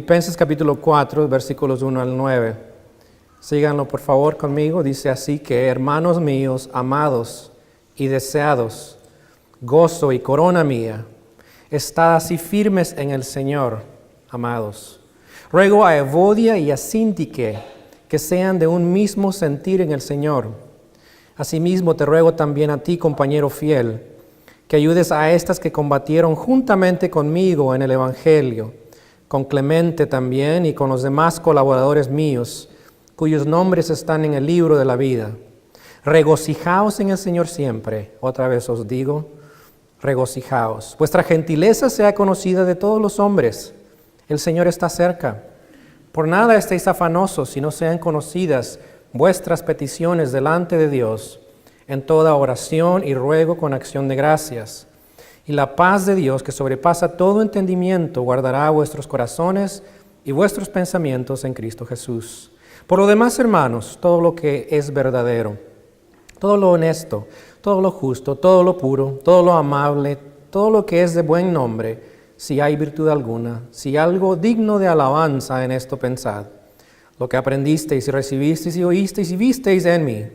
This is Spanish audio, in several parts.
Filipenses capítulo 4, versículos 1 al 9. Síganlo por favor conmigo. Dice así que, hermanos míos, amados y deseados, gozo y corona mía, estad así firmes en el Señor, amados. Ruego a Evodia y a Síntique que sean de un mismo sentir en el Señor. Asimismo te ruego también a ti, compañero fiel, que ayudes a estas que combatieron juntamente conmigo en el Evangelio, con Clemente también y con los demás colaboradores míos, cuyos nombres están en el libro de la vida. Regocijaos en el Señor siempre. Otra vez os digo, regocijaos. Vuestra gentileza sea conocida de todos los hombres. El Señor está cerca. Por nada estéis afanosos, sino sean conocidas vuestras peticiones delante de Dios, en toda oración y ruego con acción de gracias. Y la paz de Dios, que sobrepasa todo entendimiento, guardará vuestros corazones y vuestros pensamientos en Cristo Jesús. Por lo demás, hermanos, todo lo que es verdadero, todo lo honesto, todo lo justo, todo lo puro, todo lo amable, todo lo que es de buen nombre, si hay virtud alguna, si algo digno de alabanza, en esto pensad. Lo que aprendisteis y recibisteis y oísteis y visteis en mí,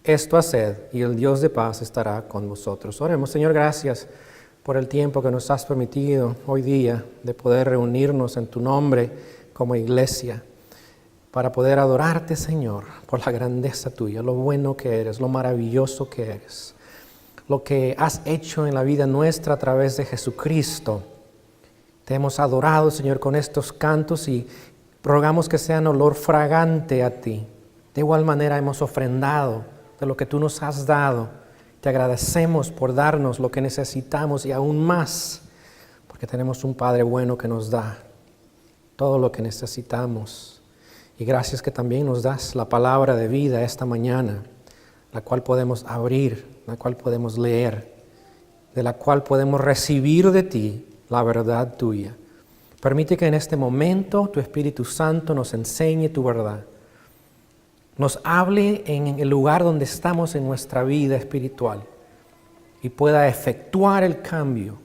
esto haced, y el Dios de paz estará con vosotros. Oremos. Señor, gracias por el tiempo que nos has permitido hoy día de poder reunirnos en tu nombre como iglesia, para poder adorarte, Señor, por la grandeza tuya, lo bueno que eres, lo maravilloso que eres, lo que has hecho en la vida nuestra a través de Jesucristo. Te hemos adorado, Señor, con estos cantos y rogamos que sean olor fragante a ti. De igual manera hemos ofrendado de lo que tú nos has dado. Te agradecemos por darnos lo que necesitamos y aún más, porque tenemos un Padre bueno que nos da todo lo que necesitamos. Y gracias que también nos das la palabra de vida esta mañana, la cual podemos abrir, la cual podemos leer, de la cual podemos recibir de ti la verdad tuya. Permite que en este momento tu Espíritu Santo nos enseñe tu verdad. Nos hable en el lugar donde estamos en nuestra vida espiritual y pueda efectuar el cambio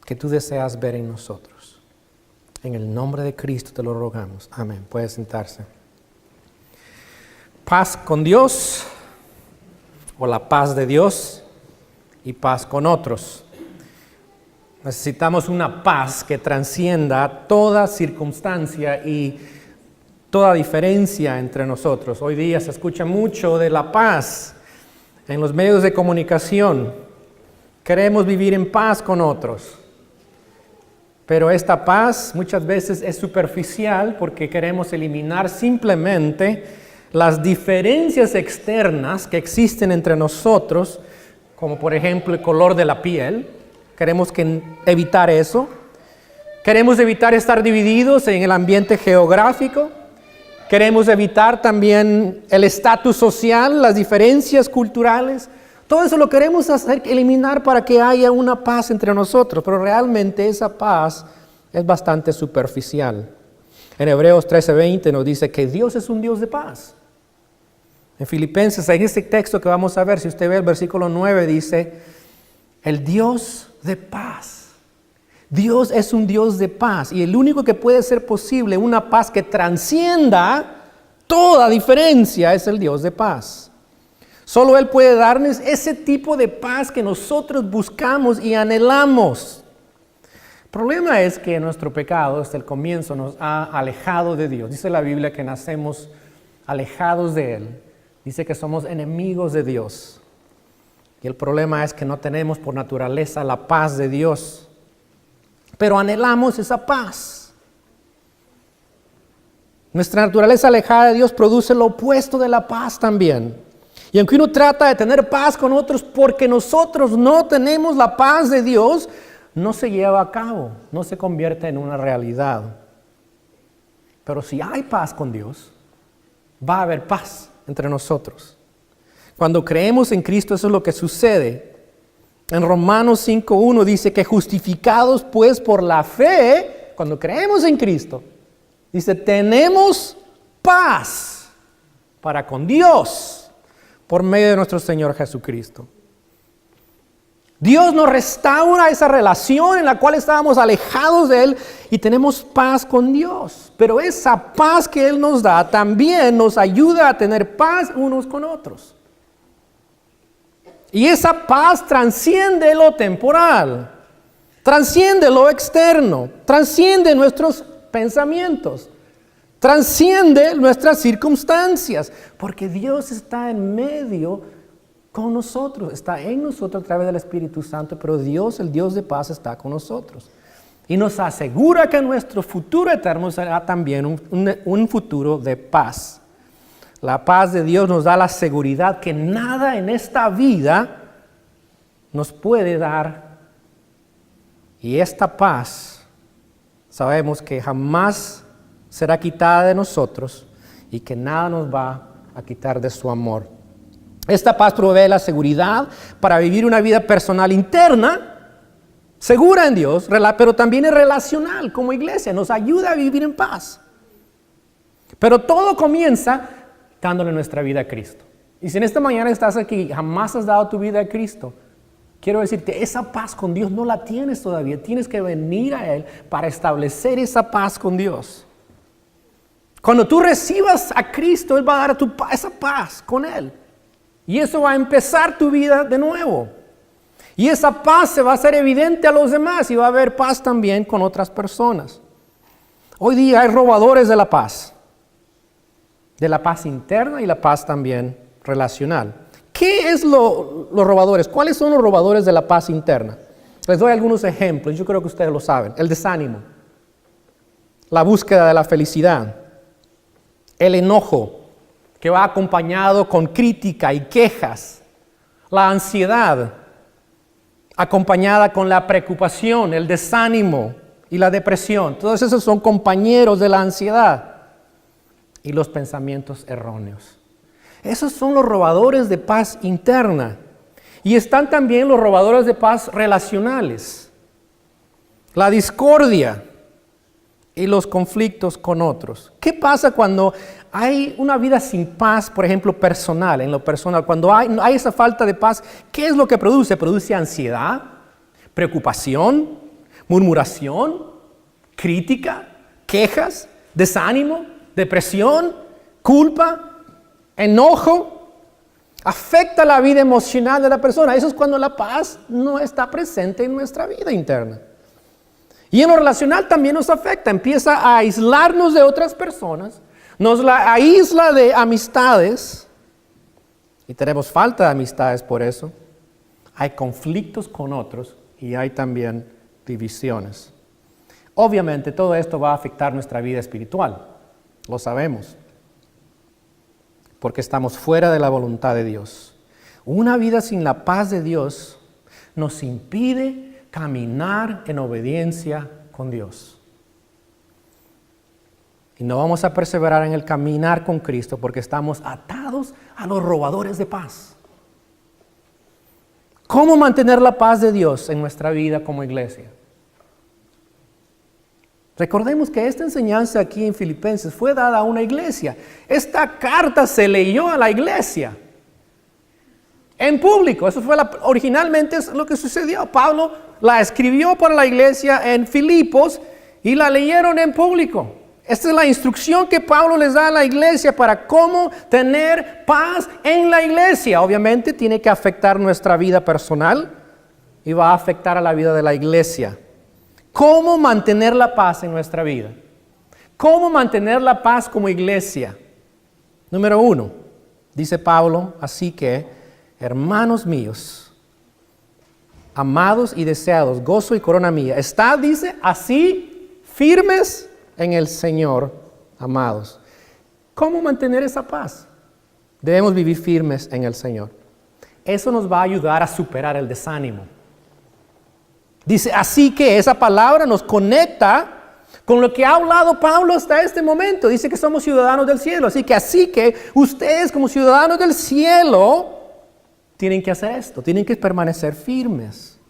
que tú deseas ver en nosotros. En el nombre de Cristo te lo rogamos. Amén. Puede sentarse. Paz con Dios, o la paz de Dios, y paz con otros. Necesitamos una paz que transcienda toda circunstancia y toda diferencia entre nosotros. Hoy día se escucha mucho de la paz en los medios de comunicación. Queremos vivir en paz con otros. Pero esta paz muchas veces es superficial porque queremos eliminar simplemente las diferencias externas que existen entre nosotros, como por ejemplo el color de la piel. Queremos evitar eso. Queremos evitar estar divididos en el ambiente geográfico. Queremos evitar también el estatus social, las diferencias culturales. Todo eso lo queremos eliminar para que haya una paz entre nosotros, pero realmente esa paz es bastante superficial. En Hebreos 13:20 nos dice que Dios es un Dios de paz. En Filipenses, en este texto que vamos a ver, si usted ve el versículo 9, dice, el Dios de paz. Dios es un Dios de paz y el único que puede ser posible una paz que transcienda toda diferencia es el Dios de paz. Solo Él puede darnos ese tipo de paz que nosotros buscamos y anhelamos. El problema es que nuestro pecado desde el comienzo nos ha alejado de Dios. Dice la Biblia que nacemos alejados de Él. Dice que somos enemigos de Dios. Y el problema es que no tenemos por naturaleza la paz de Dios. Pero anhelamos esa paz. Nuestra naturaleza alejada de Dios produce lo opuesto de la paz también. Y aunque uno trata de tener paz con otros porque nosotros no tenemos la paz de Dios, no se lleva a cabo, no se convierte en una realidad. Pero si hay paz con Dios, va a haber paz entre nosotros. Cuando creemos en Cristo, eso es lo que sucede. En Romanos 5:1 dice que justificados pues por la fe, cuando creemos en Cristo, dice, tenemos paz para con Dios por medio de nuestro Señor Jesucristo. Dios nos restaura esa relación en la cual estábamos alejados de Él y tenemos paz con Dios. Pero esa paz que Él nos da también nos ayuda a tener paz unos con otros. Y esa paz trasciende lo temporal, trasciende lo externo, trasciende nuestros pensamientos, trasciende nuestras circunstancias, porque Dios está en medio con nosotros, está en nosotros a través del Espíritu Santo, pero Dios, el Dios de paz, está con nosotros. Y nos asegura que nuestro futuro eterno será también un futuro de paz. La paz de Dios nos da la seguridad que nada en esta vida nos puede dar. Y esta paz sabemos que jamás será quitada de nosotros y que nada nos va a quitar de su amor. Esta paz provee la seguridad para vivir una vida personal interna, segura en Dios, pero también es relacional como iglesia. Nos ayuda a vivir en paz. Pero todo comienza dándole nuestra vida a Cristo. Y si en esta mañana estás aquí y jamás has dado tu vida a Cristo, quiero decirte, esa paz con Dios no la tienes todavía. Tienes que venir a Él para establecer esa paz con Dios. Cuando tú recibas a Cristo, Él va a dar esa paz con Él. Y eso va a empezar tu vida de nuevo. Y esa paz se va a hacer evidente a los demás y va a haber paz también con otras personas. Hoy día hay robadores de la paz interna y la paz también relacional. ¿Qué es los robadores? ¿Cuáles son los robadores de la paz interna? Les doy algunos ejemplos, yo creo que ustedes lo saben. El desánimo, la búsqueda de la felicidad, el enojo, que va acompañado con crítica y quejas, la ansiedad, acompañada con la preocupación, el desánimo y la depresión. Todos esos son compañeros de la ansiedad y los pensamientos erróneos. Esos son los robadores de paz interna. Y están también los robadores de paz relacionales, la discordia y los conflictos con otros. ¿Qué pasa cuando hay una vida sin paz, por ejemplo, personal, en lo personal? Cuando hay esa falta de paz, ¿qué es lo que produce? Produce ansiedad, preocupación, murmuración, crítica, quejas, desánimo, depresión, culpa, enojo. Afecta la vida emocional de la persona. Eso es cuando la paz no está presente en nuestra vida interna. Y en lo relacional también nos afecta. Empieza a aislarnos de otras personas. Nos la aísla de amistades. Y tenemos falta de amistades por eso. Hay conflictos con otros y hay también divisiones. Obviamente todo esto va a afectar nuestra vida espiritual. Lo sabemos. Porque estamos fuera de la voluntad de Dios. Una vida sin la paz de Dios nos impide caminar en obediencia con Dios. Y no vamos a perseverar en el caminar con Cristo porque estamos atados a los robadores de paz. ¿Cómo mantener la paz de Dios en nuestra vida como iglesia? Recordemos que esta enseñanza aquí en Filipenses fue dada a una iglesia. Esta carta se leyó a la iglesia en público. Eso fue originalmente es lo que sucedió. Pablo la escribió para la iglesia en Filipos y la leyeron en público. Esta es la instrucción que Pablo les da a la iglesia para cómo tener paz en la iglesia. Obviamente tiene que afectar nuestra vida personal y va a afectar a la vida de la iglesia. ¿Cómo mantener la paz en nuestra vida? ¿Cómo mantener la paz como iglesia? Número 1, dice Pablo, así que, hermanos míos, amados y deseados, gozo y corona mía, estad, dice, así firmes en el Señor, amados. ¿Cómo mantener esa paz? Debemos vivir firmes en el Señor. Eso nos va a ayudar a superar el desánimo. Dice, así que esa palabra nos conecta con lo que ha hablado Pablo hasta este momento. Dice que somos ciudadanos del cielo. Así que ustedes como ciudadanos del cielo tienen que hacer esto. Tienen que permanecer firmes.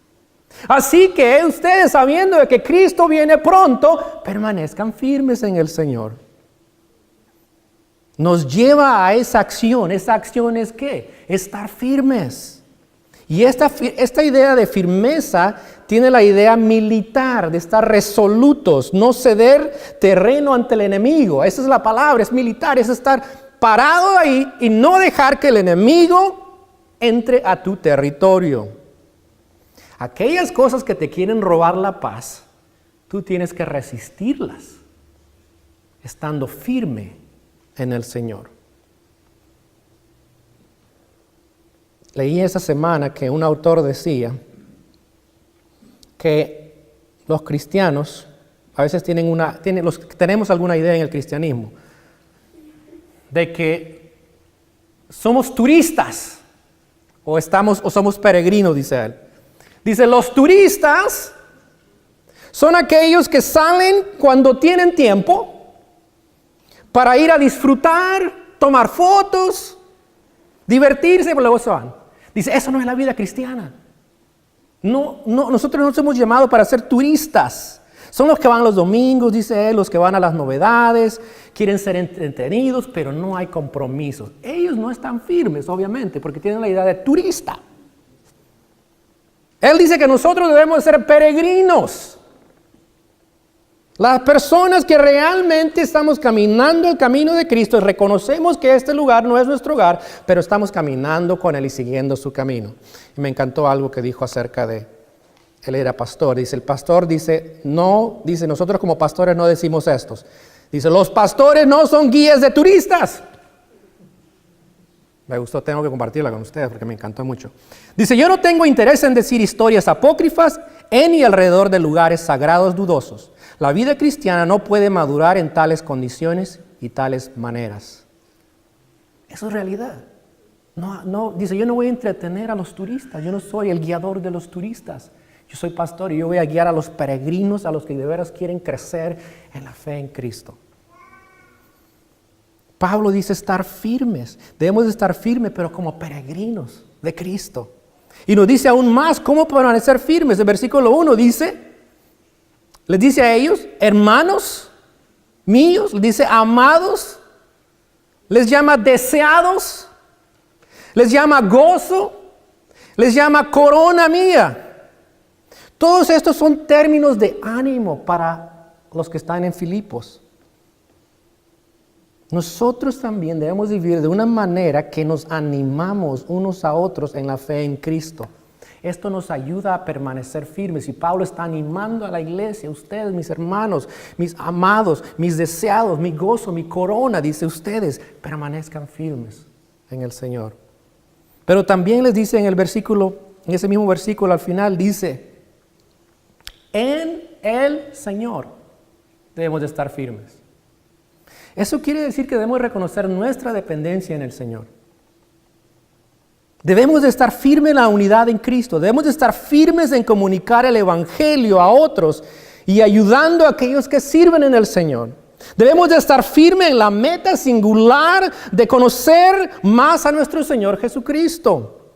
Así que ustedes, sabiendo de que Cristo viene pronto, permanezcan firmes en el Señor. Nos lleva a esa acción. ¿Esa acción es qué? Estar firmes. Y esta idea de firmeza tiene la idea militar, de estar resolutos, no ceder terreno ante el enemigo. Esa es la palabra, es militar, es estar parado ahí y no dejar que el enemigo entre a tu territorio. Aquellas cosas que te quieren robar la paz, tú tienes que resistirlas, estando firme en el Señor. Leí esa semana que un autor decía que los cristianos a veces tenemos alguna idea en el cristianismo de que somos turistas o somos peregrinos, dice él. Dice, los turistas son aquellos que salen cuando tienen tiempo para ir a disfrutar, tomar fotos, divertirse, pero luego se van. Dice, eso no es la vida cristiana. No, nosotros no somos llamados para ser turistas. Son los que van los domingos, dice él, los que van a las novedades, quieren ser entretenidos, pero no hay compromisos. Ellos no están firmes, obviamente, porque tienen la idea de turista. Él dice que nosotros debemos ser peregrinos. Las personas que realmente estamos caminando el camino de Cristo, reconocemos que este lugar no es nuestro hogar, pero estamos caminando con Él y siguiendo su camino. Y me encantó algo que dijo acerca de, él era pastor, dice, el pastor dice, nosotros como pastores no decimos estos. Dice, los pastores no son guías de turistas. Me gustó, tengo que compartirla con ustedes porque me encantó mucho. Dice, yo no tengo interés en decir historias apócrifas en y alrededor de lugares sagrados dudosos. La vida cristiana no puede madurar en tales condiciones y tales maneras. Eso es realidad. Dice, yo no voy a entretener a los turistas. Yo no soy el guiador de los turistas. Yo soy pastor y yo voy a guiar a los peregrinos, a los que de veras quieren crecer en la fe en Cristo. Pablo dice estar firmes. Debemos de estar firmes, pero como peregrinos de Cristo. Y nos dice aún más cómo permanecer firmes. El versículo 1 les dice a ellos, hermanos míos, les dice amados, les llama deseados, les llama gozo, les llama corona mía. Todos estos son términos de ánimo para los que están en Filipos. Nosotros también debemos vivir de una manera que nos animamos unos a otros en la fe en Cristo. Esto nos ayuda a permanecer firmes y Pablo está animando a la iglesia, ustedes, mis hermanos, mis amados, mis deseados, mi gozo, mi corona, dice ustedes, permanezcan firmes en el Señor. Pero también les dice en ese mismo versículo al final dice, en el Señor debemos de estar firmes. Eso quiere decir que debemos reconocer nuestra dependencia en el Señor. Debemos de estar firmes en la unidad en Cristo. Debemos de estar firmes en comunicar el Evangelio a otros y ayudando a aquellos que sirven en el Señor. Debemos de estar firmes en la meta singular de conocer más a nuestro Señor Jesucristo.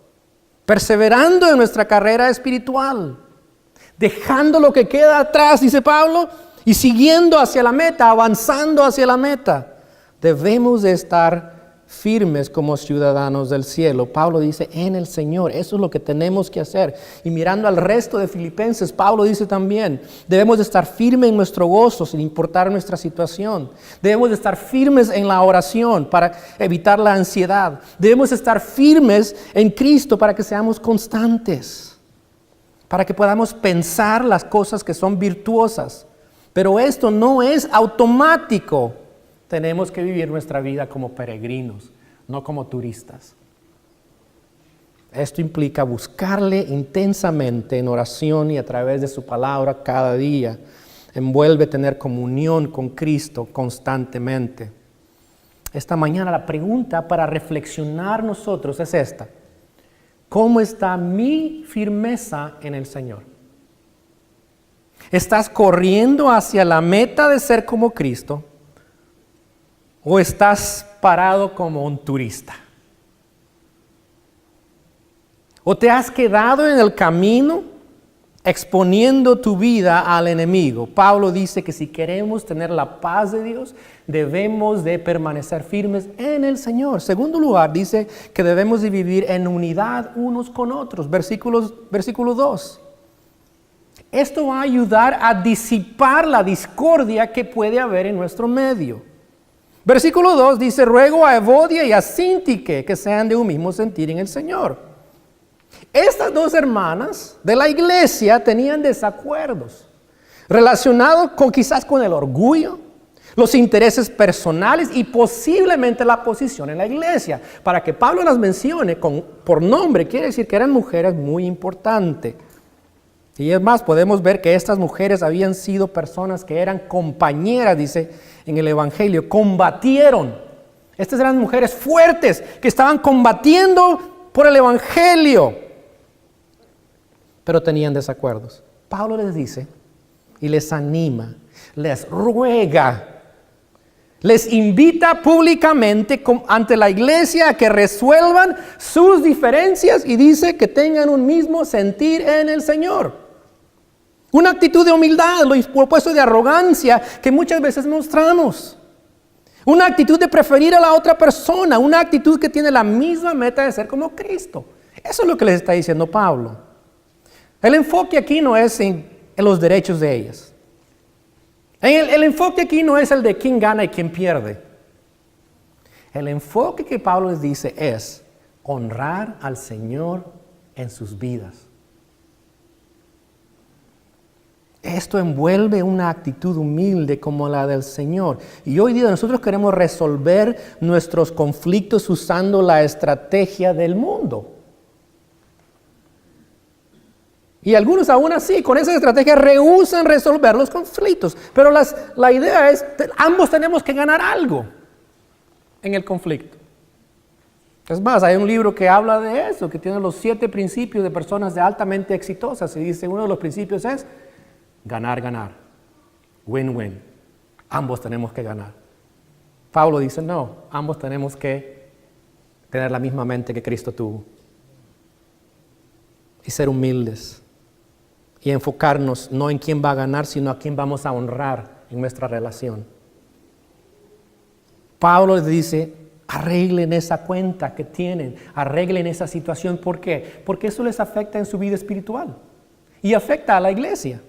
Perseverando en nuestra carrera espiritual. Dejando lo que queda atrás, dice Pablo, y siguiendo hacia la meta, avanzando hacia la meta. Debemos de estar firmes como ciudadanos del cielo. Pablo dice, en el Señor, eso es lo que tenemos que hacer. Y mirando al resto de Filipenses, Pablo dice también, debemos de estar firmes en nuestro gozo sin importar nuestra situación. Debemos de estar firmes en la oración para evitar la ansiedad. Debemos de estar firmes en Cristo para que seamos constantes, para que podamos pensar las cosas que son virtuosas. Pero esto no es automático. Tenemos que vivir nuestra vida como peregrinos, no como turistas. Esto implica buscarle intensamente en oración y a través de su palabra cada día. Envuelve tener comunión con Cristo constantemente. Esta mañana la pregunta para reflexionar nosotros es esta. ¿Cómo está mi firmeza en el Señor? ¿Estás corriendo hacia la meta de ser como Cristo? ¿O estás parado como un turista? ¿O te has quedado en el camino exponiendo tu vida al enemigo. Pablo dice que si queremos tener la paz de Dios, debemos de permanecer firmes en el Señor. Segundo lugar, dice que debemos de vivir en unidad unos con otros. Versículo 2. Esto va a ayudar a disipar la discordia que puede haber en nuestro medio. Versículo 2 dice, ruego a Evodia y a Síntique que sean de un mismo sentir en el Señor. Estas dos hermanas de la iglesia tenían desacuerdos relacionados quizás con el orgullo, los intereses personales y posiblemente la posición en la iglesia. Para que Pablo las mencione por nombre, quiere decir que eran mujeres muy importantes. Y es más, podemos ver que estas mujeres habían sido personas que eran compañeras, dice en el Evangelio, combatieron. Estas eran mujeres fuertes que estaban combatiendo por el Evangelio, pero tenían desacuerdos. Pablo les dice y les anima, les ruega, les invita públicamente ante la iglesia a que resuelvan sus diferencias y dice que tengan un mismo sentir en el Señor. Una actitud de humildad, lo opuesto de arrogancia que muchas veces mostramos. Una actitud de preferir a la otra persona, una actitud que tiene la misma meta de ser como Cristo. Eso es lo que les está diciendo Pablo. El enfoque aquí no es en los derechos de ellas. El enfoque aquí no es el de quién gana y quién pierde. El enfoque que Pablo les dice es honrar al Señor en sus vidas. Esto envuelve una actitud humilde como la del Señor. Y hoy día nosotros queremos resolver nuestros conflictos usando la estrategia del mundo. Y algunos aún así, con esa estrategia, rehúsan resolver los conflictos. Pero la idea es, ambos tenemos que ganar algo en el conflicto. Es más, hay un libro que habla de eso, que tiene los 7 principios de personas altamente exitosas. Y dice, uno de los principios es ganar, ganar. Win-win. Ambos tenemos que ganar. Pablo dice, no, ambos tenemos que tener la misma mente que Cristo tuvo. Y ser humildes. Y enfocarnos no en quién va a ganar, sino a quién vamos a honrar en nuestra relación. Pablo les dice, arreglen esa cuenta que tienen, arreglen esa situación. ¿Por qué? Porque eso les afecta en su vida espiritual y afecta a la iglesia.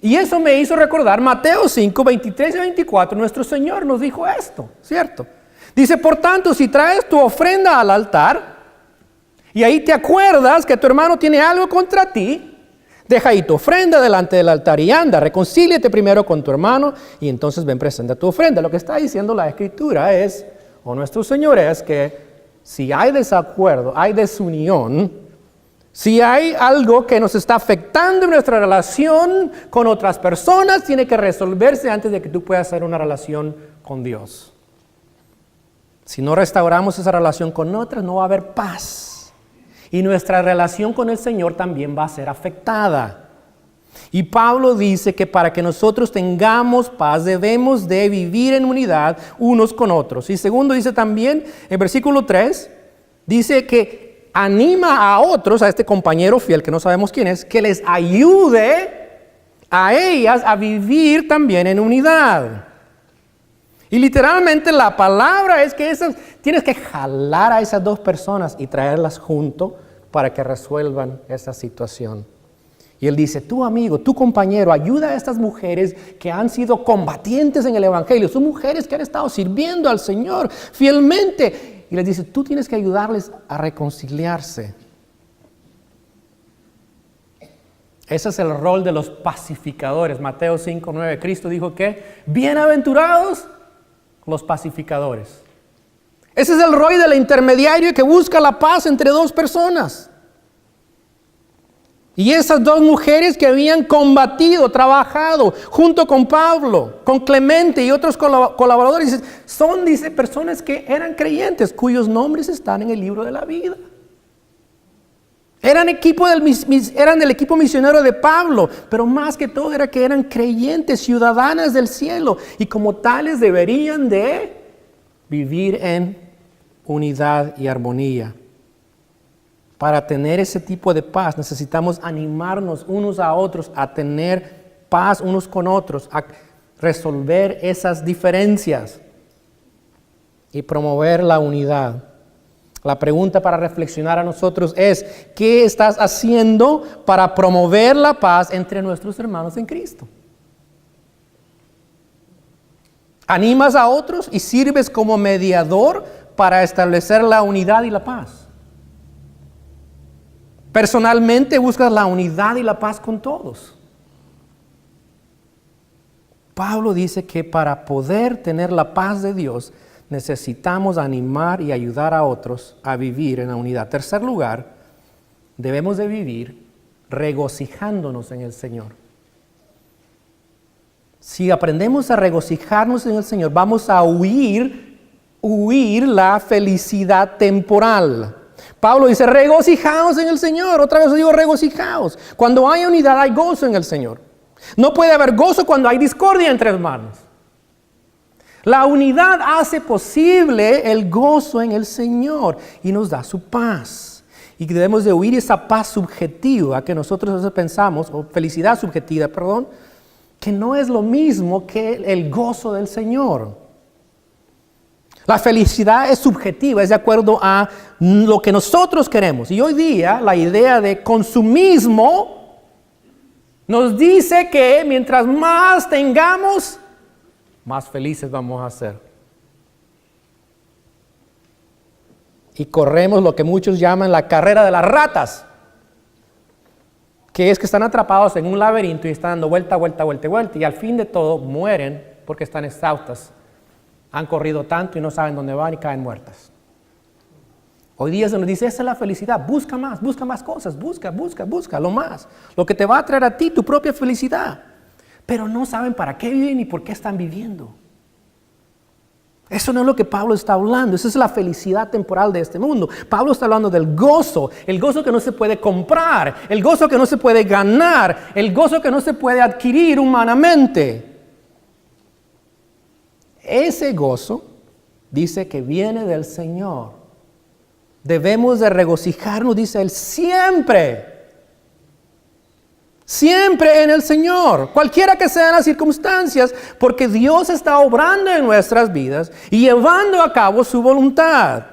Y eso me hizo recordar Mateo 5, 23 y 24. Nuestro Señor nos dijo esto, ¿cierto? Dice, por tanto, si traes tu ofrenda al altar y ahí te acuerdas que tu hermano tiene algo contra ti, deja ahí tu ofrenda delante del altar y anda, reconcíliate primero con tu hermano y entonces ven, presenta tu ofrenda. Lo que está diciendo la Escritura es, o nuestro Señor es, que si hay desacuerdo, hay desunión, si hay algo que nos está afectando en nuestra relación con otras personas, tiene que resolverse antes de que tú puedas hacer una relación con Dios. Si no restauramos esa relación con otras, no va a haber paz. Y nuestra relación con el Señor también va a ser afectada. Y Pablo dice que para que nosotros tengamos paz debemos de vivir en unidad unos con otros. Y segundo dice también en versículo 3, dice que anima a otros, a este compañero fiel que no sabemos quién es, que les ayude a ellas a vivir también en unidad. Y literalmente la palabra es que tienes que jalar a esas dos personas y traerlas junto para que resuelvan esa situación. Y él dice, tu amigo, tu compañero, ayuda a estas mujeres que han sido combatientes en el Evangelio. Son mujeres que han estado sirviendo al Señor fielmente. Y les dice, tú tienes que ayudarles a reconciliarse. Ese es el rol de los pacificadores. Mateo 5:9, Cristo dijo que bienaventurados los pacificadores. Ese es el rol del intermediario que busca la paz entre dos personas. Y esas dos mujeres que habían combatido, trabajado junto con Pablo, con Clemente y otros colaboradores, son, dice, personas que eran creyentes, cuyos nombres están en el libro de la vida. Eran del equipo misionero de Pablo, pero más que todo era que eran creyentes, ciudadanas del cielo, y como tales deberían de vivir en unidad y armonía. para tener ese tipo de paz, necesitamos animarnos unos a otros a tener paz unos con otros, a resolver esas diferencias y promover la unidad. La pregunta para reflexionar a nosotros es, ¿qué estás haciendo para promover la paz entre nuestros hermanos en Cristo? ¿Animas a otros y sirves como mediador para establecer la unidad y la paz? Personalmente buscas la unidad y la paz con todos. Pablo dice que para poder tener la paz de Dios, necesitamos animar y ayudar a otros a vivir en la unidad. Tercer lugar, debemos de vivir regocijándonos en el Señor. Si aprendemos a regocijarnos en el Señor, vamos a huir la felicidad temporal. Pablo dice, regocijaos en el Señor. Otra vez digo, regocijaos. Cuando hay unidad, hay gozo en el Señor. No puede haber gozo cuando hay discordia entre hermanos. La unidad hace posible el gozo en el Señor y nos da su paz. Y debemos de huir esa paz subjetiva que nosotros a veces pensamos, o felicidad subjetiva, perdón, que no es lo mismo que el gozo del Señor. La felicidad es subjetiva, es de acuerdo a lo que nosotros queremos. Y hoy día la idea de consumismo nos dice que mientras más tengamos, más felices vamos a ser. Y corremos lo que muchos llaman la carrera de las ratas, que es que están atrapados en un laberinto y están dando vuelta, y al fin de todo mueren porque están exhaustas. Han corrido tanto y no saben dónde van y caen muertas. Hoy día se nos dice, esa es la felicidad, busca más cosas, busca lo más, lo que te va a traer a ti tu propia felicidad. Pero no saben para qué viven ni por qué están viviendo. Eso no es lo que Pablo está hablando, esa es la felicidad temporal de este mundo. Pablo está hablando del gozo, el gozo que no se puede comprar, el gozo que no se puede ganar, el gozo que no se puede adquirir humanamente. Ese gozo dice que viene del Señor. Debemos de regocijarnos, dice él, siempre en el Señor, cualquiera que sean las circunstancias, porque Dios está obrando en nuestras vidas y llevando a cabo su voluntad.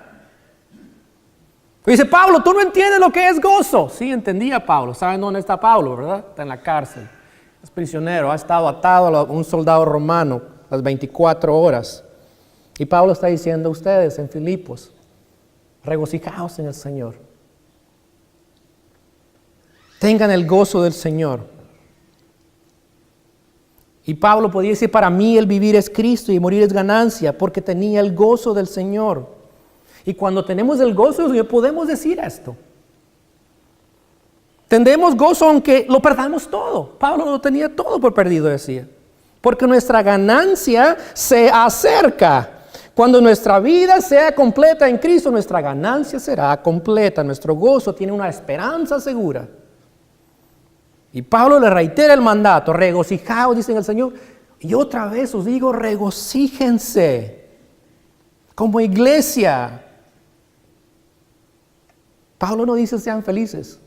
Dice Pablo, tú no entiendes lo que es gozo. Sí, entendía Pablo. ¿Saben dónde está Pablo, verdad? Está en la cárcel. Es prisionero, ha estado atado a un soldado romano las 24 horas. Y Pablo está diciendo a ustedes en Filipos, regocijaos en el Señor. Tengan el gozo del Señor. Y Pablo podía decir, para mí el vivir es Cristo y morir es ganancia, porque tenía el gozo del Señor. Y cuando tenemos el gozo del Señor, podemos decir esto. Tendremos gozo aunque lo perdamos todo. Pablo lo tenía todo por perdido, decía. Porque nuestra ganancia se acerca. Cuando nuestra vida sea completa en Cristo, nuestra ganancia será completa. Nuestro gozo tiene una esperanza segura. Y Pablo le reitera el mandato, regocijaos, dice el Señor. Y otra vez os digo, regocíjense como iglesia. Pablo no dice sean felices,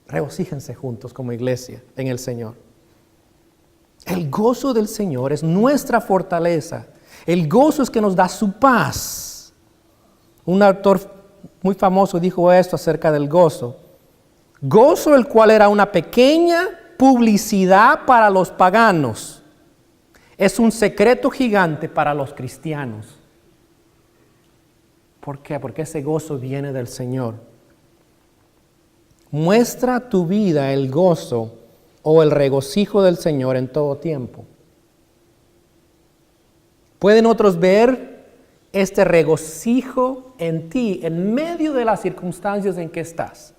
regocíjense juntos como iglesia en el Señor. El gozo del Señor es nuestra fortaleza. El gozo es que nos da su paz. Un autor muy famoso dijo esto acerca del gozo. Gozo el cual era una pequeña publicidad para los paganos. Es un secreto gigante para los cristianos. ¿Por qué? Porque ese gozo viene del Señor. Muestra tu vida el gozo o el regocijo del Señor en todo tiempo. ¿Pueden otros ver este regocijo en ti en medio de las circunstancias en que estás?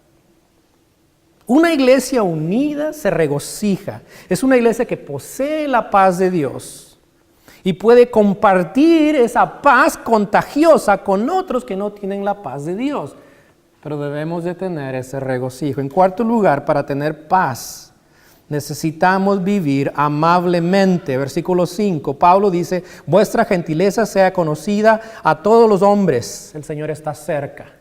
Una iglesia unida se regocija. Es una iglesia que posee la paz de Dios y puede compartir esa paz contagiosa con otros que no tienen la paz de Dios. Pero debemos de tener ese regocijo. En cuarto lugar, para tener paz, necesitamos vivir amablemente. Versículo 5, Pablo dice, vuestra gentileza sea conocida a todos los hombres. El Señor está cerca.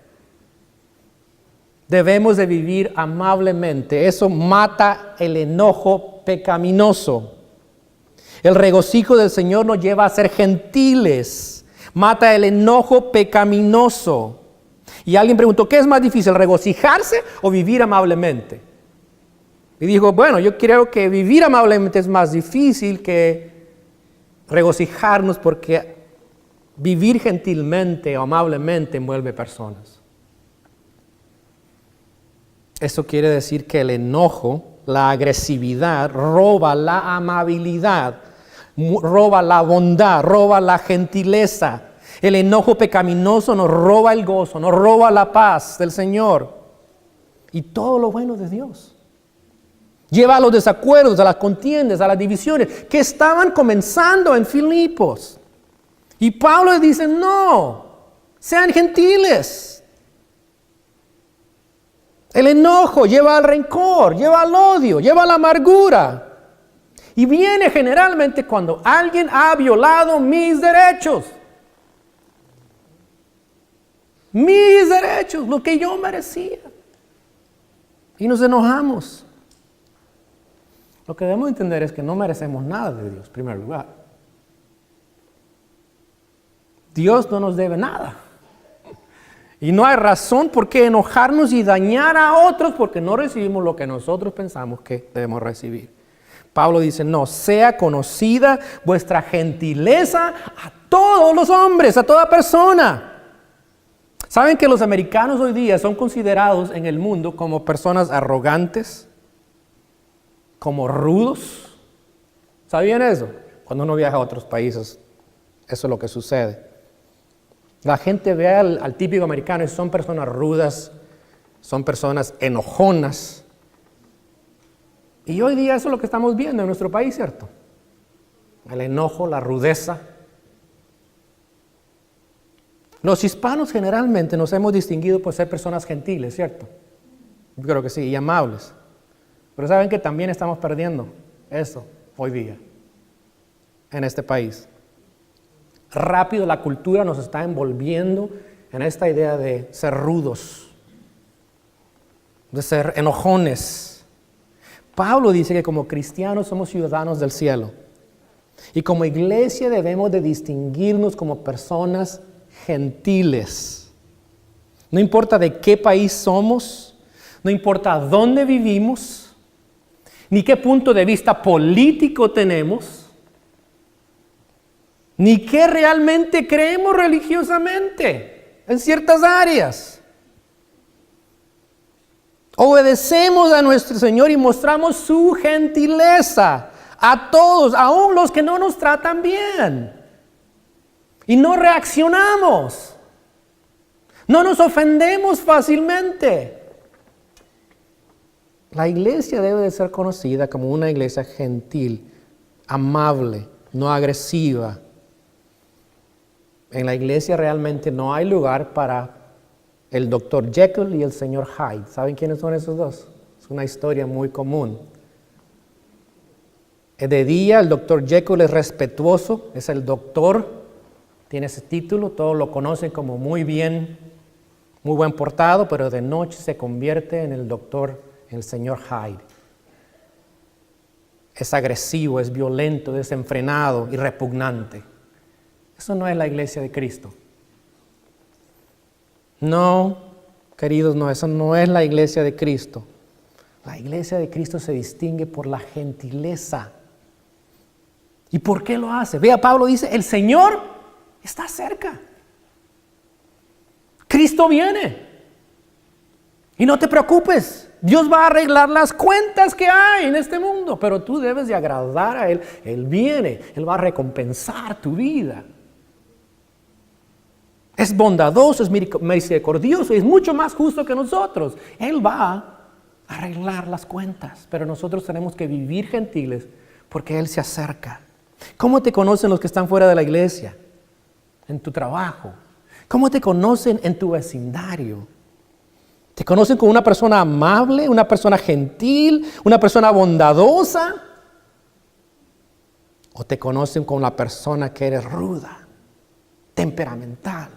Debemos de vivir amablemente. Eso mata el enojo pecaminoso. El regocijo del Señor nos lleva a ser gentiles. Mata el enojo pecaminoso. Y alguien preguntó, ¿qué es más difícil, regocijarse o vivir amablemente? Y dijo, bueno, yo creo que vivir amablemente es más difícil que regocijarnos, porque vivir gentilmente o amablemente envuelve personas. Eso quiere decir que el enojo, la agresividad, roba la amabilidad, roba la bondad, roba la gentileza. El enojo pecaminoso nos roba el gozo, nos roba la paz del Señor y todo lo bueno de Dios. Lleva a los desacuerdos, a las contiendas, a las divisiones que estaban comenzando en Filipos. Y Pablo les dice, no, sean gentiles. El enojo lleva al rencor, lleva al odio, lleva a la amargura. Y viene generalmente cuando alguien ha violado mis derechos. Mis derechos, lo que yo merecía. Y nos enojamos. Lo que debemos entender es que no merecemos nada de Dios, en primer lugar. Dios no nos debe nada. Y no hay razón por qué enojarnos y dañar a otros porque no recibimos lo que nosotros pensamos que debemos recibir. Pablo dice, no, sea conocida vuestra gentileza a todos los hombres, a toda persona. ¿Saben que los americanos hoy día son considerados en el mundo como personas arrogantes? Como rudos. ¿Sabían eso? Cuando uno viaja a otros países, eso es lo que sucede. La gente ve al típico americano y son personas rudas, son personas enojonas. Y hoy día eso es lo que estamos viendo en nuestro país, ¿cierto? El enojo, la rudeza. Los hispanos generalmente nos hemos distinguido por ser personas gentiles, ¿cierto? Yo creo que sí, y amables. Pero saben que también estamos perdiendo eso hoy día en este país. Rápido la cultura nos está envolviendo en esta idea de ser rudos, de ser enojones. Pablo dice que como cristianos somos ciudadanos del cielo y como iglesia debemos de distinguirnos como personas gentiles. No importa de qué país somos, no importa dónde vivimos, ni qué punto de vista político tenemos, ni qué realmente creemos religiosamente en ciertas áreas. Obedecemos a nuestro Señor y mostramos su gentileza a todos, aun los que no nos tratan bien. Y no reaccionamos. No nos ofendemos fácilmente. La iglesia debe de ser conocida como una iglesia gentil, amable, no agresiva. En la iglesia realmente no hay lugar para el Dr. Jekyll y el señor Hyde. ¿Saben quiénes son esos dos? Es una historia muy común. De día el Dr. Jekyll es respetuoso, es el doctor, tiene ese título, todos lo conocen como muy bien, muy buen portado, pero de noche se convierte en el doctor, el señor Hyde. Es agresivo, es violento, desenfrenado y repugnante. Eso no es la iglesia de Cristo. No, queridos, no, eso no es la iglesia de Cristo. La iglesia de Cristo se distingue por la gentileza. ¿Y por qué lo hace? Vea, Pablo dice, el Señor está cerca. Cristo viene. Y no te preocupes, Dios va a arreglar las cuentas que hay en este mundo, pero tú debes de agradar a Él. Él viene, Él va a recompensar tu vida. Es bondadoso, es misericordioso, es mucho más justo que nosotros. Él va a arreglar las cuentas, pero nosotros tenemos que vivir gentiles porque Él se acerca. ¿Cómo te conocen los que están fuera de la iglesia? En tu trabajo. ¿Cómo te conocen en tu vecindario? ¿Te conocen como una persona amable, una persona gentil, una persona bondadosa? ¿O te conocen como la persona que eres ruda, temperamental,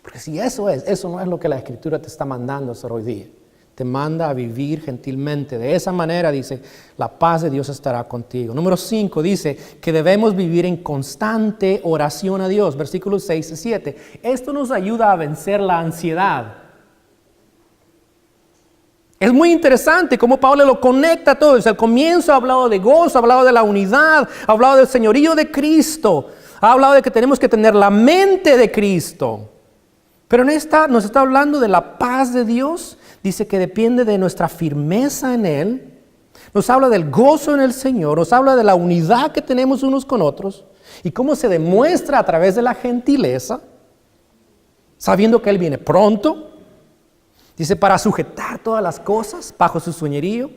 Porque si eso no es lo que la Escritura te está mandando a hacer hoy día. Te manda a vivir gentilmente. De esa manera, dice, la paz de Dios estará contigo. Número 5, dice que debemos vivir en constante oración a Dios. Versículos 6 y 7. Esto nos ayuda a vencer la ansiedad. Es muy interesante cómo Pablo lo conecta todo. Desde el comienzo ha hablado de gozo, ha hablado de la unidad, ha hablado del señorío de Cristo, ha hablado de que tenemos que tener la mente de Cristo. Pero nos está hablando de la paz de Dios. Dice que depende de nuestra firmeza en Él. Nos habla del gozo en el Señor. Nos habla de la unidad que tenemos unos con otros. Y cómo se demuestra a través de la gentileza, sabiendo que Él viene pronto. Dice, para sujetar todas las cosas bajo su señorío.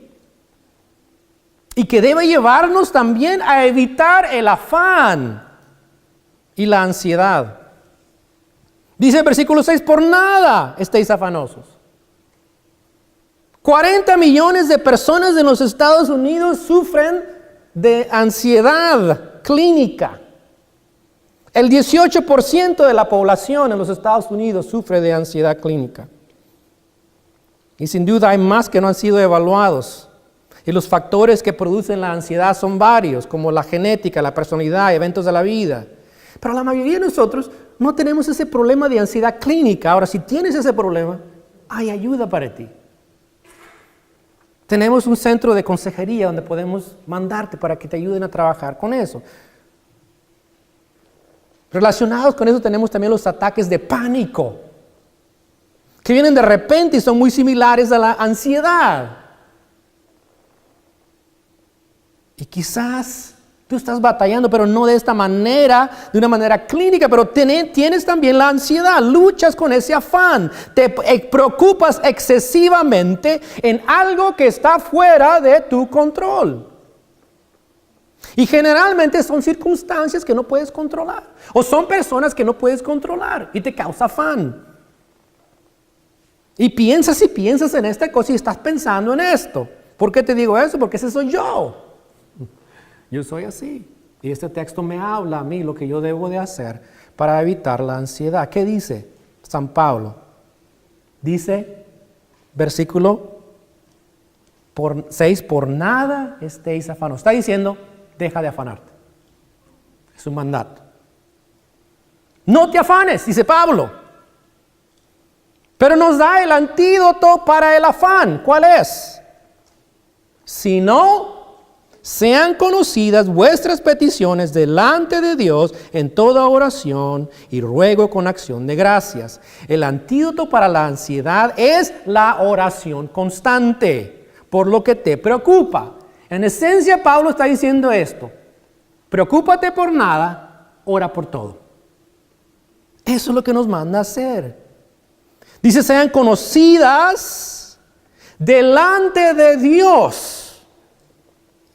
Y que debe llevarnos también a evitar el afán y la ansiedad. Dice el versículo 6, por nada estéis afanosos. 40 millones de personas en los Estados Unidos sufren de ansiedad clínica. El 18% de la población en los Estados Unidos sufre de ansiedad clínica. Y sin duda hay más que no han sido evaluados. Y los factores que producen la ansiedad son varios, como la genética, la personalidad, eventos de la vida. Pero la mayoría de nosotros no tenemos ese problema de ansiedad clínica. Ahora, si tienes ese problema, hay ayuda para ti. Tenemos un centro de consejería donde podemos mandarte para que te ayuden a trabajar con eso. Relacionados con eso tenemos también los ataques de pánico, que vienen de repente y son muy similares a la ansiedad. Y quizás tú estás batallando, pero no de esta manera, de una manera clínica, pero tienes también la ansiedad, luchas con ese afán, te preocupas excesivamente en algo que está fuera de tu control. Y generalmente son circunstancias que no puedes controlar, o son personas que no puedes controlar y te causa afán. Y piensas en esta cosa y estás pensando en esto. ¿Por qué te digo eso? Porque ese soy yo. Yo soy así. Y este texto me habla a mí lo que yo debo de hacer para evitar la ansiedad. ¿Qué dice San Pablo? Dice, versículo 6, por nada estéis afanosos. Está diciendo, deja de afanarte. Es un mandato. No te afanes, dice Pablo. Pero nos da el antídoto para el afán. ¿Cuál es? Si no, sean conocidas vuestras peticiones delante de Dios en toda oración y ruego con acción de gracias. El antídoto para la ansiedad es la oración constante, por lo que te preocupa. En esencia, Pablo está diciendo esto: preocúpate por nada, ora por todo. Eso es lo que nos manda a hacer. Dice, sean conocidas delante de Dios.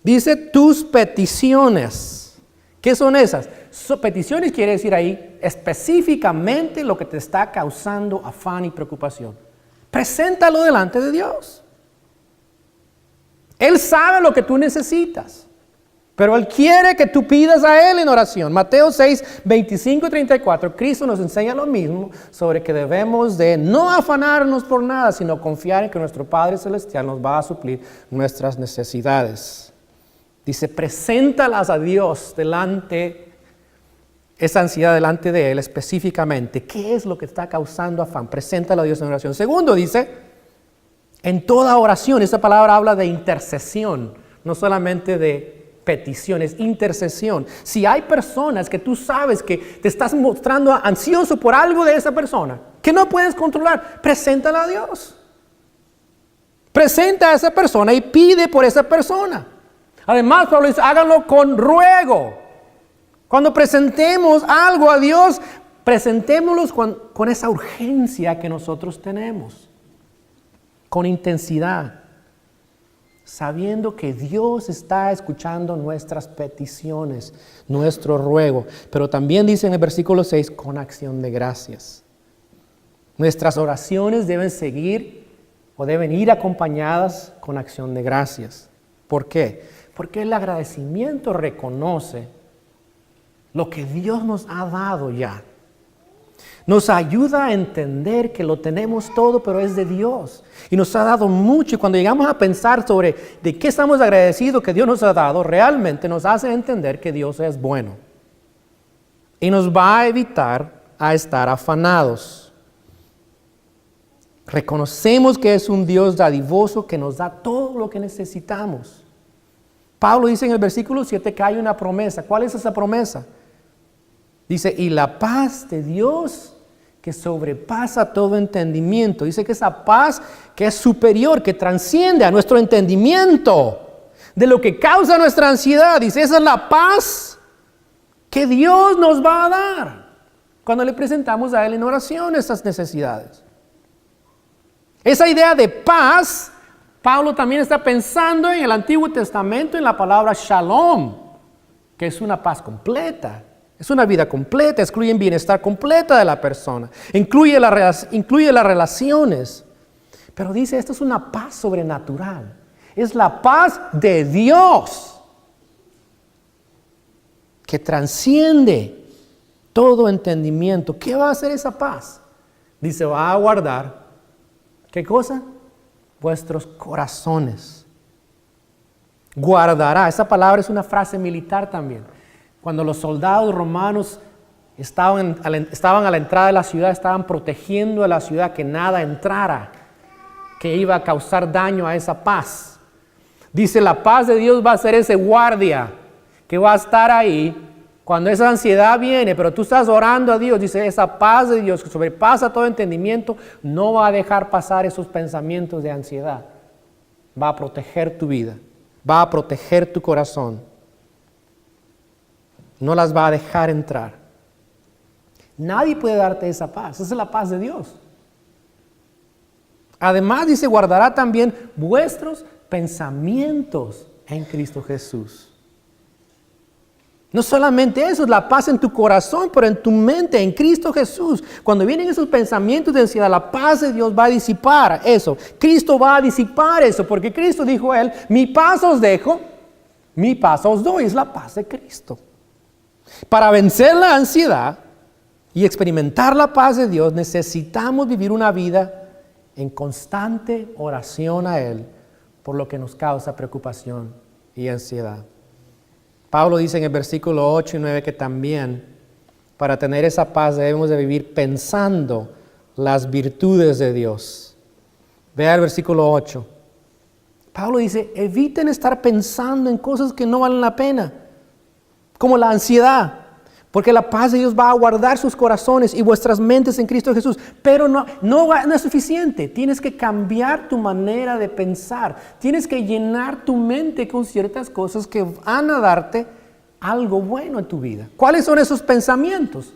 Dice tus peticiones. ¿Qué son esas? Peticiones quiere decir ahí específicamente lo que te está causando afán y preocupación. Preséntalo delante de Dios. Él sabe lo que tú necesitas, pero Él quiere que tú pidas a Él en oración. Mateo 6, 25 y 34, Cristo nos enseña lo mismo sobre que debemos de no afanarnos por nada, sino confiar en que nuestro Padre Celestial nos va a suplir nuestras necesidades. Dice, preséntalas a Dios esa ansiedad delante de Él específicamente. ¿Qué es lo que está causando afán? Preséntalo a Dios en oración. Segundo, dice, en toda oración. Esa palabra habla de intercesión, no solamente de petición, es intercesión. Si hay personas que tú sabes que te estás mostrando ansioso por algo de esa persona, que no puedes controlar, preséntala a Dios. Presenta a esa persona y pide por esa persona. Además, Pablo dice, háganlo con ruego. Cuando presentemos algo a Dios, presentémoslo con esa urgencia que nosotros tenemos. Con intensidad. Sabiendo que Dios está escuchando nuestras peticiones, nuestro ruego. Pero también dice en el versículo 6, con acción de gracias. Nuestras oraciones deben ir acompañadas con acción de gracias. ¿Por qué? Porque el agradecimiento reconoce lo que Dios nos ha dado ya. Nos ayuda a entender que lo tenemos todo, pero es de Dios. Y nos ha dado mucho. Y cuando llegamos a pensar sobre de qué estamos agradecidos que Dios nos ha dado, realmente nos hace entender que Dios es bueno. Y nos va a evitar a estar afanados. Reconocemos que es un Dios dadivoso que nos da todo lo que necesitamos. Pablo dice en el versículo 7 que hay una promesa. ¿Cuál es esa promesa? Dice, y la paz de Dios que sobrepasa todo entendimiento. Dice que esa paz que es superior, que trasciende a nuestro entendimiento de lo que causa nuestra ansiedad. Dice, esa es la paz que Dios nos va a dar cuando le presentamos a Él en oración estas necesidades. Esa idea de paz, Pablo también está pensando en el Antiguo Testamento en la palabra shalom, que es una paz completa. Es una vida completa, excluye el bienestar completa de la persona, incluye las relaciones. Pero dice, esto es una paz sobrenatural. Es la paz de Dios que trasciende todo entendimiento. ¿Qué va a hacer esa paz? Dice, va a guardar, ¿qué cosa? Vuestros corazones. Guardará, esa palabra es una frase militar también. Cuando los soldados romanos estaban a la entrada de la ciudad, estaban protegiendo a la ciudad que nada entrara, que iba a causar daño a esa paz. Dice, la paz de Dios va a ser ese guardia que va a estar ahí cuando esa ansiedad viene, pero tú estás orando a Dios. Dice, esa paz de Dios que sobrepasa todo entendimiento no va a dejar pasar esos pensamientos de ansiedad. Va a proteger tu vida, va a proteger tu corazón. No las va a dejar entrar. Nadie puede darte esa paz. Esa es la paz de Dios. Además, dice, guardará también vuestros pensamientos en Cristo Jesús. No solamente eso, es la paz en tu corazón, pero en tu mente, en Cristo Jesús. Cuando vienen esos pensamientos de ansiedad, la paz de Dios va a disipar eso. Cristo va a disipar eso, porque Cristo dijo a Él, mi paz os dejo, mi paz os doy. Es la paz de Cristo. Para vencer la ansiedad y experimentar la paz de Dios, necesitamos vivir una vida en constante oración a Él por lo que nos causa preocupación y ansiedad. Pablo dice en el versículo 8 y 9 que también para tener esa paz debemos de vivir pensando las virtudes de Dios. Vea el versículo 8. Pablo dice, eviten estar pensando en cosas que no valen la pena, como la ansiedad, porque la paz de Dios va a guardar sus corazones y vuestras mentes en Cristo Jesús. Pero no es suficiente. Tienes que cambiar tu manera de pensar. Tienes que llenar tu mente con ciertas cosas que van a darte algo bueno en tu vida. ¿Cuáles son esos pensamientos?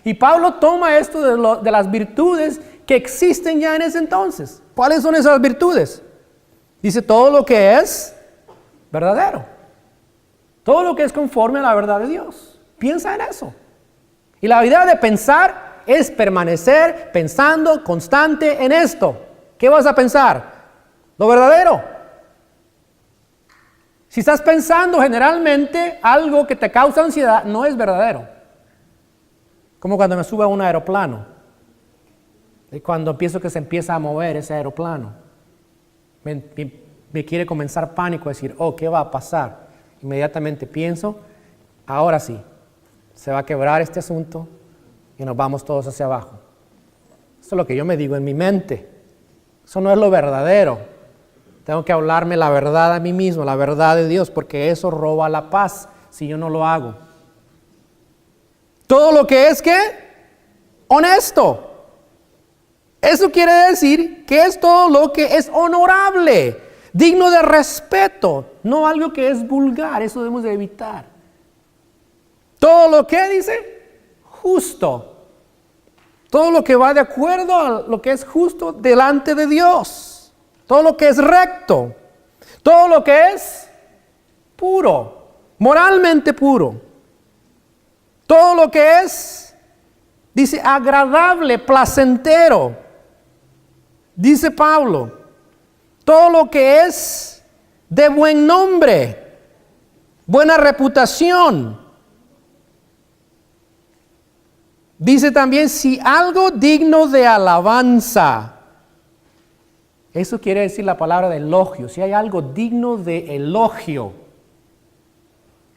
Y Pablo toma esto de las virtudes que existen ya en ese entonces. ¿Cuáles son esas virtudes? Dice todo lo que es verdadero. Todo lo que es conforme a la verdad de Dios. Piensa en eso. Y la idea de pensar es permanecer pensando constante en esto. ¿Qué vas a pensar? Lo verdadero. Si estás pensando generalmente algo que te causa ansiedad, no es verdadero. Como cuando me subo a un aeroplano. Y cuando pienso que se empieza a mover ese aeroplano. Me quiere comenzar pánico, decir, ¿qué va a pasar? Inmediatamente pienso, ahora sí, se va a quebrar este asunto y nos vamos todos hacia abajo. Eso es lo que yo me digo en mi mente. Eso no es lo verdadero. Tengo que hablarme la verdad a mí mismo, la verdad de Dios, porque eso roba la paz si yo no lo hago. Todo lo que es, ¿qué? Honesto. Eso quiere decir que es todo lo que es honorable, digno de respeto, no algo que es vulgar. Eso debemos de evitar. Todo lo que dice, justo. Todo lo que va de acuerdo a lo que es justo delante de Dios. Todo lo que es recto. Todo lo que es puro, moralmente puro. Todo lo que es, dice, agradable, placentero. Dice Pablo, todo lo que es de buen nombre, buena reputación. Dice también, si algo digno de alabanza. Eso quiere decir la palabra de elogio. Si hay algo digno de elogio,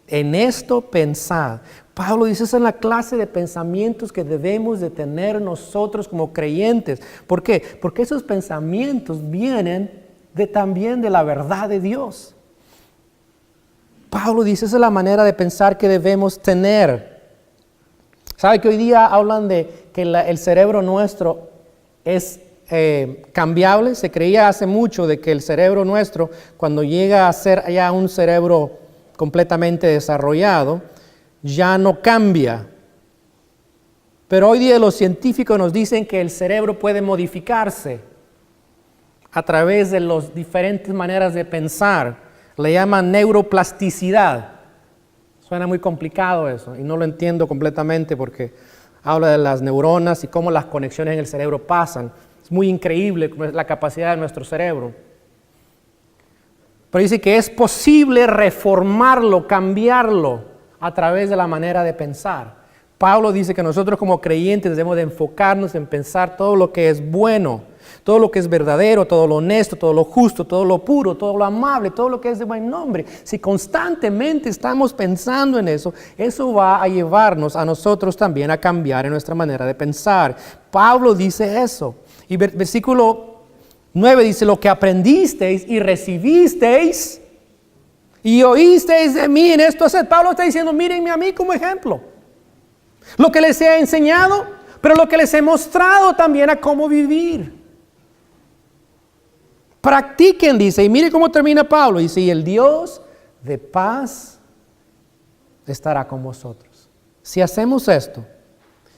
en esto pensad. Pablo dice, esa es la clase de pensamientos que debemos de tener nosotros como creyentes. ¿Por qué? Porque esos pensamientos vienen también de la verdad de Dios. Pablo dice, esa es la manera de pensar que debemos tener. ¿Sabe que hoy día hablan de que el cerebro nuestro es cambiable? Se creía hace mucho de que el cerebro nuestro, cuando llega a ser ya un cerebro completamente desarrollado, ya no cambia. Pero hoy día los científicos nos dicen que el cerebro puede modificarse a través de las diferentes maneras de pensar. Le llaman neuroplasticidad. Suena muy complicado eso y no lo entiendo completamente porque habla de las neuronas y cómo las conexiones en el cerebro pasan. Es muy increíble la capacidad de nuestro cerebro. Pero dice que es posible reformarlo, cambiarlo a través de la manera de pensar. Pablo dice que nosotros como creyentes debemos de enfocarnos en pensar todo lo que es bueno, todo lo que es verdadero, todo lo honesto, todo lo justo, todo lo puro, todo lo amable, todo lo que es de buen nombre. Si constantemente estamos pensando en eso, eso va a llevarnos a nosotros también a cambiar en nuestra manera de pensar. Pablo dice eso. Y versículo 9 dice, lo que aprendisteis y recibisteis y oísteis de mí en esto haced. Pablo está diciendo, mírenme a mí como ejemplo. Lo que les he enseñado, pero lo que les he mostrado también a cómo vivir. Practiquen, dice, y mire cómo termina Pablo. Dice, y el Dios de paz estará con vosotros. Si hacemos esto,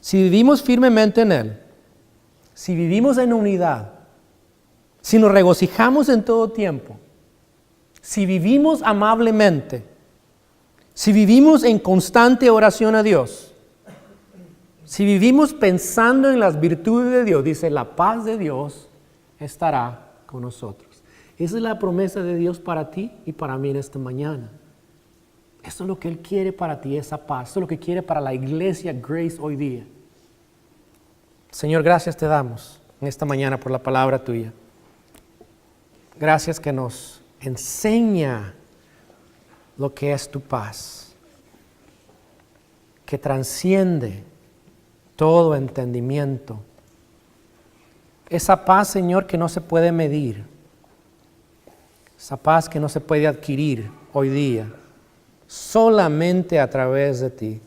si vivimos firmemente en Él, si vivimos en unidad, si nos regocijamos en todo tiempo, si vivimos amablemente, si vivimos en constante oración a Dios, si vivimos pensando en las virtudes de Dios, dice, la paz de Dios estará con nosotros. Esa es la promesa de Dios para ti y para mí en esta mañana. Eso es lo que Él quiere para ti, esa paz. Eso es lo que quiere para la iglesia Grace hoy día. Señor, gracias te damos en esta mañana por la palabra tuya. Gracias que nos enseña lo que es tu paz, que transciende todo entendimiento. Esa paz, Señor, que no se puede medir, esa paz que no se puede adquirir hoy día, solamente a través de ti.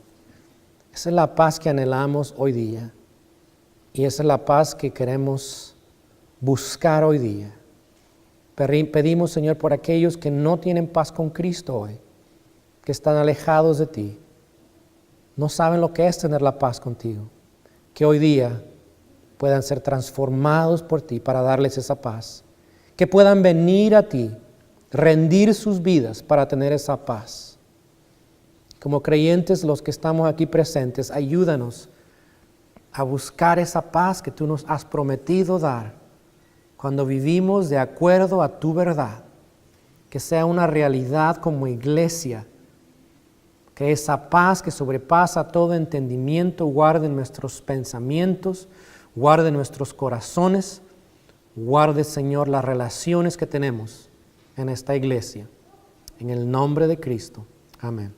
Esa es la paz que anhelamos hoy día y esa es la paz que queremos buscar hoy día. Pedimos, Señor, por aquellos que no tienen paz con Cristo hoy, que están alejados de ti, no saben lo que es tener la paz contigo, que hoy día puedan ser transformados por ti para darles esa paz, que puedan venir a ti, rendir sus vidas para tener esa paz. Como creyentes, los que estamos aquí presentes, ayúdanos a buscar esa paz que tú nos has prometido dar cuando vivimos de acuerdo a tu verdad, que sea una realidad como iglesia, que esa paz que sobrepasa todo entendimiento guarde nuestros pensamientos, guarde nuestros corazones, guarde, Señor, las relaciones que tenemos en esta iglesia. En el nombre de Cristo. Amén.